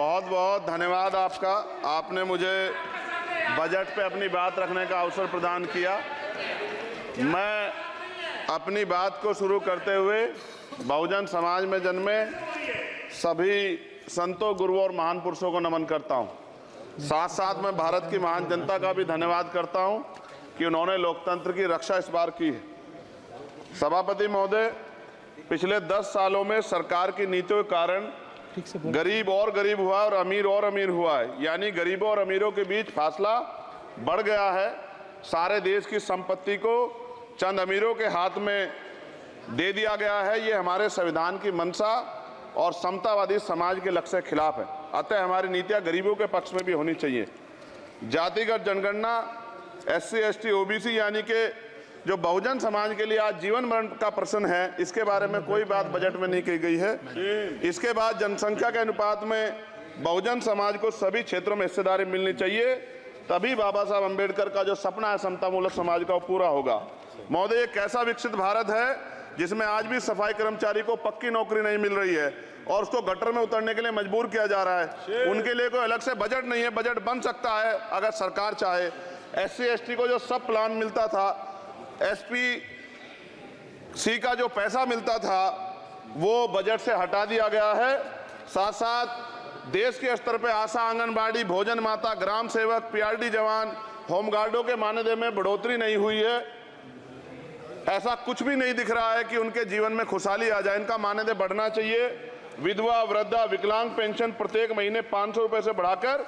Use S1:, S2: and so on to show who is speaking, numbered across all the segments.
S1: बहुत बहुत धन्यवाद आपका। आपने मुझे बजट पे अपनी बात रखने का अवसर प्रदान किया। मैं अपनी बात को शुरू करते हुए बहुजन समाज में जन्मे सभी संतों, गुरुओं और महान पुरुषों को नमन करता हूं। साथ साथ मैं भारत की महान जनता का भी धन्यवाद करता हूं कि उन्होंने लोकतंत्र की रक्षा इस बार की है। सभापति महोदय, पिछले 10 सालों में सरकार की नीतियों के कारण गरीब और गरीब हुआ और अमीर हुआ है, यानी गरीबों और अमीरों के बीच फासला बढ़ गया है। सारे देश की संपत्ति को चंद अमीरों के हाथ में दे दिया गया है। ये हमारे संविधान की मंशा और समतावादी समाज के लक्ष्य के खिलाफ है। अतः हमारी नीतियां गरीबों के पक्ष में भी होनी चाहिए। जातिगत जनगणना, SC, ST, OBC यानी कि जो बहुजन समाज के लिए आज जीवन मरण का प्रश्न है, इसके बारे में कोई बात बजट में नहीं की गई है। इसके बाद जनसंख्या के अनुपात में बहुजन समाज को सभी क्षेत्रों में हिस्सेदारी मिलनी चाहिए, तभी बाबा साहब अम्बेडकर का जो सपना है समतामूलक समाज का, वो पूरा होगा। महोदय, एक ऐसा विकसित भारत है जिसमें आज भी सफाई कर्मचारी को पक्की नौकरी नहीं मिल रही है और उसको गटर में उतरने के लिए मजबूर किया जा रहा है। उनके लिए कोई अलग से बजट नहीं है। बजट बन सकता है अगर सरकार चाहे। SC, ST को जो सब प्लान मिलता था, SPC का जो पैसा मिलता था, वो बजट से हटा दिया गया है। साथ साथ देश के स्तर पे आशा, आंगनबाड़ी, भोजन माता, ग्राम सेवक, PRD जवान, होमगार्डों के मानदेय में बढ़ोतरी नहीं हुई है। ऐसा कुछ भी नहीं दिख रहा है कि उनके जीवन में खुशहाली आ जाए। इनका मानदेय बढ़ना चाहिए। विधवा, वृद्धा, विकलांग पेंशन प्रत्येक महीने 500 रुपए से बढ़ाकर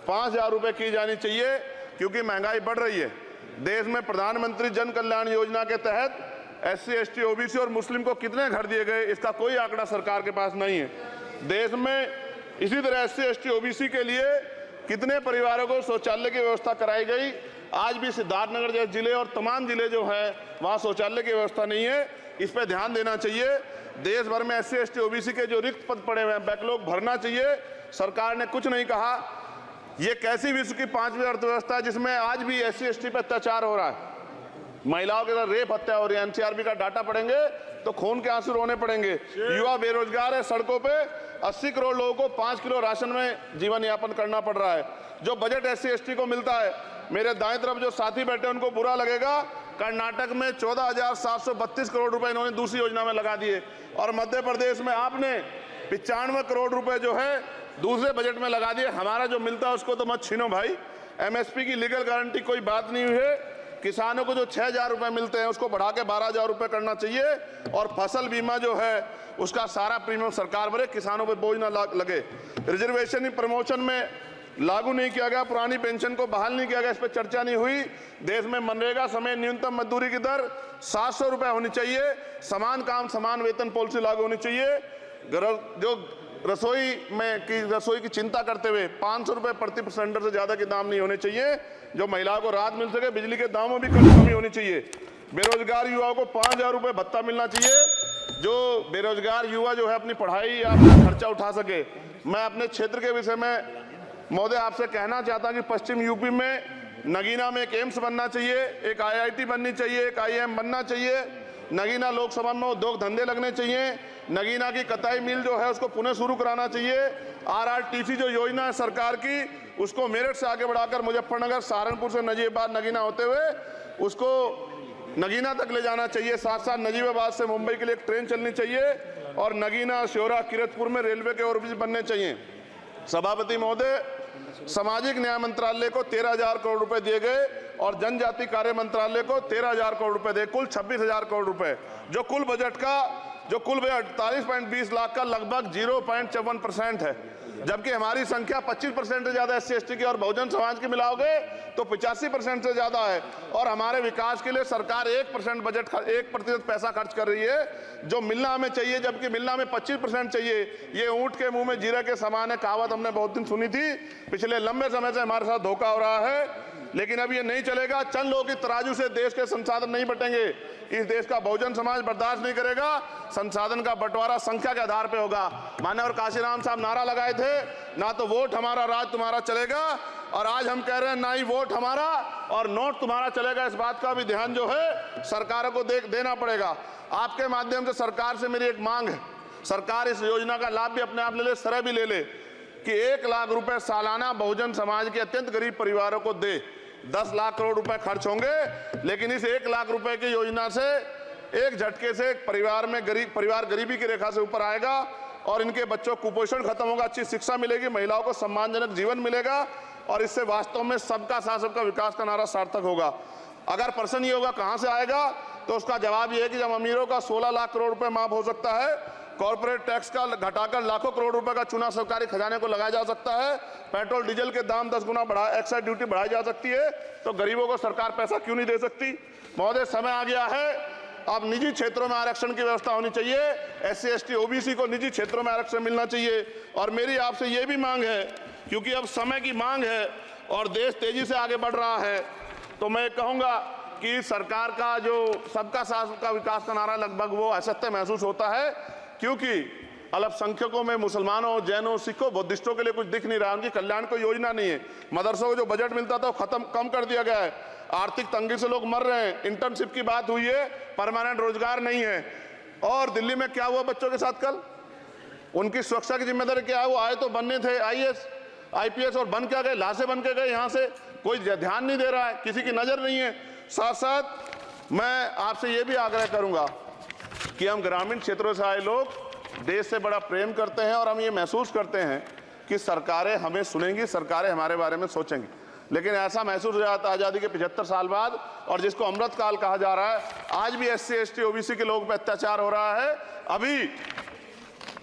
S1: 5000 रुपए की जानी चाहिए, क्योंकि महंगाई बढ़ रही है। देश में प्रधानमंत्री जन कल्याण योजना के तहत SC, ST, OBC और मुस्लिम को कितने घर दिए गए, इसका कोई आंकड़ा सरकार के पास नहीं है। देश में इसी तरह SC, ST, OBC के लिए कितने परिवारों को शौचालय की व्यवस्था कराई गई। आज भी सिद्धार्थनगर जैसे जिले और तमाम जिले जो हैं, वहाँ शौचालय की व्यवस्था नहीं है। इस पर ध्यान देना चाहिए। देश भर में SC, ST, OBC के जो रिक्त पद पड़े हुए हैं, बैकलॉग भरना चाहिए। सरकार ने कुछ नहीं कहा। ये कैसी विश्व की 5वीं अर्थव्यवस्था है जिसमें आज भी SC, ST पे अत्याचार हो रहा है, महिलाओं के साथ रेप हत्या हो रही है। NCRB का डाटा पढ़ेंगे तो खून के आंसू रोने पड़ेंगे। युवा बेरोजगार है, सड़कों पे 80 करोड़ लोगों को 5 किलो राशन में जीवन यापन करना पड़ रहा है। जो बजट SC, ST को मिलता है, मेरे दाएं तरफ जो साथी बैठे उनको बुरा लगेगा, कर्नाटक में 14,732 करोड़ रुपए इन्होंने दूसरी योजना में लगा दिए और मध्य प्रदेश में आपने 95 करोड़ रुपए जो है दूसरे बजट में लगा दिए। हमारा जो मिलता है उसको तो मत छीनो भाई। MSP की लीगल गारंटी कोई बात नहीं हुई है। किसानों को जो 6000 रुपए मिलते हैं उसको बढ़ा के 12000 रुपए करना चाहिए और फसल बीमा जो है उसका सारा प्रीमियम सरकार भरे, किसानों पर बोझ ना लगे। रिजर्वेशन प्रमोशन में लागू नहीं किया गया, पुरानी पेंशन को बहाल नहीं किया गया, इस पर चर्चा नहीं हुई। देश में मनरेगा समय न्यूनतम मजदूरी की दर 700 रुपए होनी चाहिए। समान काम समान वेतन पॉलिसी लागू होनी चाहिए। जो रसोई की चिंता करते हुए 500 रुपए प्रति सिलेंडर से ज्यादा के दाम नहीं होने चाहिए, जो महिलाओं को राहत मिल सके। बिजली के दामों में भी कमी होनी चाहिए। बेरोजगार युवाओं को 5000 रुपए भत्ता मिलना चाहिए, जो बेरोजगार युवा जो है अपनी पढ़ाई या अपना खर्चा उठा सके। मैं अपने क्षेत्र के विषय में महोदय आपसे कहना चाहता हूं कि पश्चिम यूपी में नगीना में एक एम्स बनना चाहिए, एक IIT बननी चाहिए, एक IIM बनना चाहिए। नगीना लोकसभा में उद्योग धंधे लगने चाहिए। नगीना की कताई मिल जो है उसको पुनः शुरू कराना चाहिए। RRTC जो योजना है सरकार की, उसको मेरठ से आगे बढ़ाकर मुजफ्फरनगर, सहारनपुर से नजीबाबाद नगीना होते हुए उसको नगीना तक ले जाना चाहिए। साथ साथ नजीबाबाद से मुंबई के लिए एक ट्रेन चलनी चाहिए और नगीना, श्योरा, किरतपुर में रेलवे के ओवरब्रिज बनने चाहिए। सभापति महोदय, सामाजिक न्याय मंत्रालय को 13,000 करोड़ रुपए दिए गए और जनजाति कार्य मंत्रालय को 13,000 करोड़ रुपए दिए, कुल 26,000 करोड़ रुपए। जो कुल बजट 48.20 लाख का लगभग 0.54% है, जबकि हमारी संख्या 25% से ज्यादा SC, ST की और बहुजन समाज की मिलाओगे तो 85% से ज्यादा है। और हमारे विकास के लिए सरकार 1% पैसा खर्च कर रही है, जो मिलना हमें चाहिए, जबकि मिलना हमें 25% चाहिए। ये ऊंट के मुंह में जीरा के समान है, कहावत हमने बहुत दिन सुनी थी। पिछले लंबे समय से हमारे साथ धोखा हो रहा है, लेकिन अब ये नहीं चलेगा। चंद लोगों की तराजू से देश के संसाधन नहीं बटेंगे। इस देश का बहुजन समाज बर्दाश्त नहीं करेगा। संसाधन का बंटवारा संख्या के आधार पे होगा। माननीय काशीराम साहब नारा लगाए थे, ना तो वोट हमारा राज तुम्हारा चलेगा, और आज हम कह रहे हैं ना ही वोट हमारा और नोट तुम्हारा चलेगा। इस बात का भी ध्यान जो है सरकारों को देना पड़ेगा। आपके माध्यम से सरकार से मेरी एक मांग है, सरकार इस योजना का लाभ भी अपने आप ले ले, सरह भी ले ले। कि 1 लाख रुपए सालाना बहुजन समाज के अत्यंत गरीब परिवारों को दे। 10 लाख करोड़ रुपए खर्च होंगे, लेकिन इस 1 लाख रुपए की योजना से एक झटके से एक परिवार गरीबी की रेखा से ऊपर आएगा और इनके बच्चों को कुपोषण खत्म होगा, अच्छी शिक्षा मिलेगी, महिलाओं को सम्मानजनक जीवन मिलेगा और इससे वास्तव में सबका साथ सबका विकास का नारा सार्थक होगा। अगर प्रश्न ये होगा कहां से आएगा, तो उसका जवाब ये है कि जब अमीरों का 16 लाख करोड़ रुपए माफ हो सकता है, कॉर्पोरेट टैक्स का घटाकर लाखों करोड़ रुपए का चूना सरकारी खजाने को लगाया जा सकता है, पेट्रोल डीजल के दाम 10 गुना एक्साइज ड्यूटी बढ़ाई जा सकती है, तो गरीबों को सरकार पैसा क्यों नहीं दे सकती। महोदय, समय आ गया है, अब निजी क्षेत्रों में आरक्षण की व्यवस्था होनी चाहिए। SC ST OBC को निजी क्षेत्रों में आरक्षण मिलना चाहिए। और मेरी आपसे ये भी मांग है, क्योंकि अब समय की मांग है और देश तेजी से आगे बढ़ रहा है, तो मैं कहूँगा कि सरकार का जो सबका साथ सबका विकास का नारा लगभग वो असत्य महसूस होता है, क्योंकि अल्पसंख्यकों में मुसलमानों, जैनों, सिखों, बुद्धिस्टों के लिए कुछ दिख नहीं रहा, उनकी कल्याण कोई योजना नहीं है। मदरसों को जो बजट मिलता था वो कम कर दिया गया है, आर्थिक तंगी से लोग मर रहे हैं, इंटर्नशिप की बात हुई है, परमानेंट रोजगार नहीं है। और दिल्ली में क्या हुआ बच्चों के साथ कल, उनकी सुरक्षा की जिम्मेदारी क्या है, वो आए तो बनने थे IAS IPS और बन क्या गए, लाशें बन के गए, यहाँ से कोई ध्यान नहीं दे रहा है, किसी की नजर नहीं है। साथ साथ मैं आपसे ये भी आग्रह करूंगा कि हम ग्रामीण क्षेत्रों से आए लोग देश से बड़ा प्रेम करते हैं और हम ये महसूस करते हैं कि सरकारें हमें सुनेंगी, सरकारें हमारे बारे में सोचेंगी, लेकिन ऐसा महसूस हो जाता है आज़ादी के 75 साल बाद, और जिसको अमृतकाल कहा जा रहा है, आज भी SC ST OBC के लोगों पर अत्याचार हो रहा है। अभी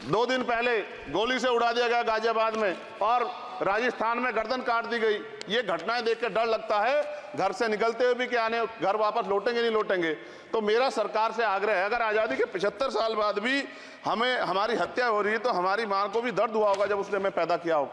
S1: 2 दिन पहले गोली से उड़ा दिया गया गाजियाबाद में और राजस्थान में गर्दन काट दी गई। ये घटनाएं देख कर डर लगता है, घर से निकलते हुए भी कि आने घर वापस लौटेंगे नहीं लौटेंगे। तो मेरा सरकार से आग्रह है, अगर आज़ादी के 75 साल बाद भी हमारी हत्या हो रही है, तो हमारी मां को भी दर्द हुआ होगा जब उसने हमें पैदा किया हो,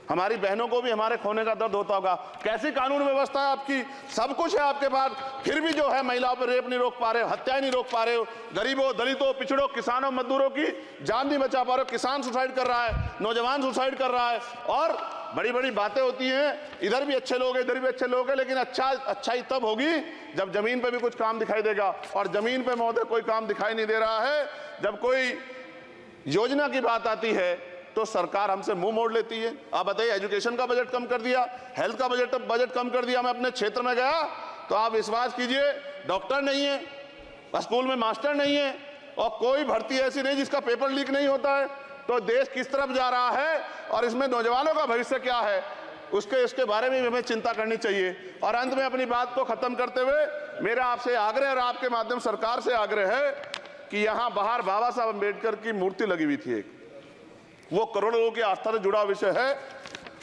S1: हमारी बहनों को भी हमारे खोने का दर्द होता होगा। कैसी कानून व्यवस्था है आपकी, सब कुछ है आपके पास, फिर भी जो है महिलाओं पर रेप नहीं रोक पा रहे हो, हत्याएं नहीं रोक पा रहे हो, गरीबों, दलितों, पिछड़ों, किसानों, मजदूरों की जान नहीं बचा पा रहे हो। किसान सुसाइड कर रहा है, नौजवान सुसाइड कर रहा है, और बड़ी बड़ी बातें होती हैं, इधर भी अच्छे लोग हैं, इधर भी अच्छे लोग हैं, लेकिन अच्छाई तब होगी जब जमीन पे भी कुछ काम दिखाई देगा। और जमीन पे महोदय कोई काम दिखाई नहीं दे रहा है। जब कोई योजना की बात आती है तो सरकार हमसे मुंह मोड़ लेती है। आप बताइए, एजुकेशन का बजट कम कर दिया, हेल्थ का बजट कम कर दिया। मैं अपने क्षेत्र में गया तो आप विश्वास कीजिए, डॉक्टर नहीं है, स्कूल में मास्टर नहीं है, और कोई भर्ती ऐसी नहीं जिसका पेपर लीक नहीं होता है। तो देश किस तरफ जा रहा है और इसमें नौजवानों का भविष्य क्या है, उसके बारे में हमें चिंता करनी चाहिए। और अंत में अपनी बात को खत्म करते हुए मेरा आपसे आग्रह और आपके माध्यम सरकार से आग्रह है कि यहाँ बाहर बाबा साहब अम्बेडकर की मूर्ति लगी हुई थी, एक वो करोड़ों लोगों की आस्था से जुड़ा विषय है,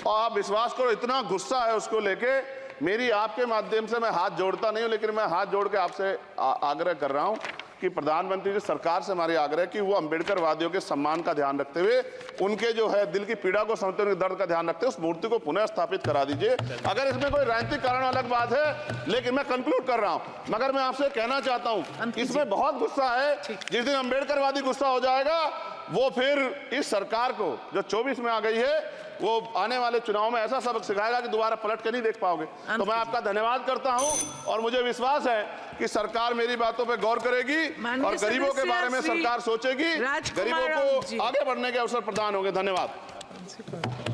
S1: और आप विश्वास करो इतना गुस्सा है उसको लेके, मेरी आपके माध्यम से मैं हाथ जोड़ता नहीं हूं, लेकिन मैं हाथ जोड़ के आपसे आग्रह कर रहा हूं कि प्रधानमंत्री जी, सरकार से हमारी आग्रह कि वो अम्बेडकर वादियों के सम्मान का ध्यान रखते हुए, उनके जो है दिल की पीड़ा को समझते हुए, उनके दर्द का ध्यान रखते हुए उस मूर्ति को पुनः स्थापित करा दीजिए। अगर इसमें कोई राजनीतिक कारण अलग बात है, लेकिन मैं कंक्लूड कर रहा हूं, मगर मैं आपसे कहना चाहता हूं इसमें बहुत गुस्सा है। जिस दिन अम्बेडकरवादी गुस्सा हो जाएगा, वो फिर इस सरकार को जो 24 में आ गई है, वो आने वाले चुनाव में ऐसा सबक सिखाएगा कि दोबारा पलट के नहीं देख पाओगे। तो मैं आपका धन्यवाद करता हूं और मुझे विश्वास है कि सरकार मेरी बातों पे गौर करेगी और गरीबों के बारे में सरकार सोचेगी, गरीबों को आगे बढ़ने के अवसर प्रदान होंगे। धन्यवाद।